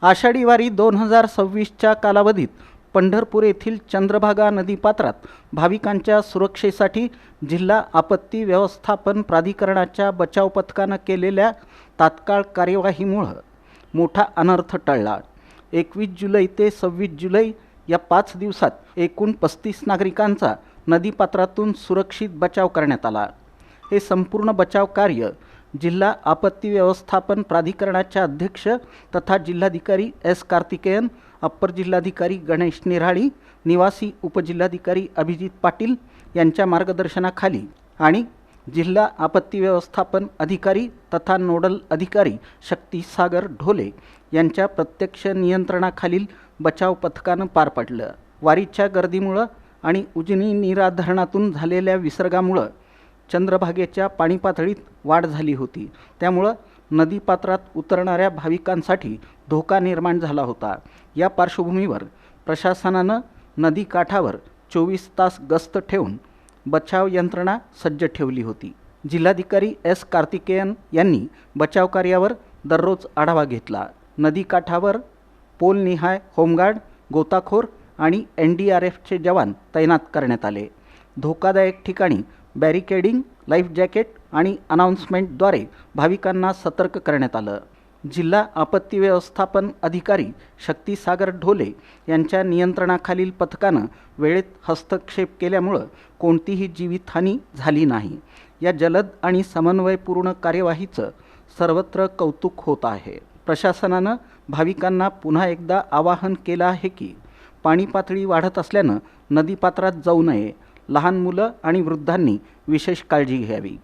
आषाढी वारी 2026च्या कालावधीत पंढरपूर येथील चंद्रभागा नदीपात्रात भाविकांच्या सुरक्षेसाठी जिल्हा आपत्ती व्यवस्थापन प्राधिकरणाच्या बचाव पथकानं केलेल्या तात्काळ कार्यवाहीमुळे मोठा अनर्थ टळला। 21 जुलै ते 26 जुलै या 5 दिवसात एकूण 35 नागरिकांचा नदीपात्रातून सुरक्षित बचाव करण्यात आला। हे संपूर्ण बचाव कार्य जिल्हा आपत्ती व्यवस्थापन प्राधिकरणाचे अध्यक्ष तथा जिल्हाधिकारी एस कार्तिकेयन, अप्पर जिल्हाधिकारी गणेश निराळी, निवासी उपजिल्हाधिकारी अभिजित पाटील यांच्या मार्गदर्शनाखाली आणि जिल्हा आपत्ती व्यवस्थापन अधिकारी तथा नोडल अधिकारी शक्ती सागर ढोले यांच्या प्रत्यक्ष नियंत्रणाखालील बचाव पथकानं पार पडलं। वारीच्या गर्दीमुळे आणि उजनी नीरा धरणातून झालेल्या विसर्गामुळे चंद्रभागेच्या पाणी पातळीत वाढ झाली होती, त्यामुळे नदीपात्रात उतरणाऱ्या भाविकांसाठी धोका निर्माण झाला होता। या पार्श्वभूमीवर प्रशासनानं नदीकाठावर 24 तास गस्त ठेवून बचाव यंत्रणा सज्ज ठेवली होती। जिल्हाधिकारी एस कार्तिकेयन यांनी बचाव कार्यावर दररोज आढावा घेतला। नदीकाठावर पोलनिहाय होमगार्ड, गोताखोर आणि NDRFचे जवान तैनात करण्यात आले। धोकादायक ठिकाणी बॅरिकेडिंग, लाईफ जॅकेट आणि अनाउन्समेंटद्वारे भाविकांना सतर्क करण्यात आलं। जिल्हा आपत्ती व्यवस्थापन अधिकारी शक्ती सागर ढोले यांच्या नियंत्रणाखालील पथकानं वेळेत हस्तक्षेप केल्यामुळे कोणतीही जीवितहानी झाली नाही। या जलद आणि समन्वयपूर्ण कार्यवाहीचं सर्वत्र कौतुक होत आहे। प्रशासनानं भाविकांना पुन्हा एकदा आवाहन केलं आहे की पाणी पातळी वाढत असल्यानं नदीपात्रात जाऊ नये, लहान मुलं आणि वृद्धांनी विशेष काळजी घ्यावी।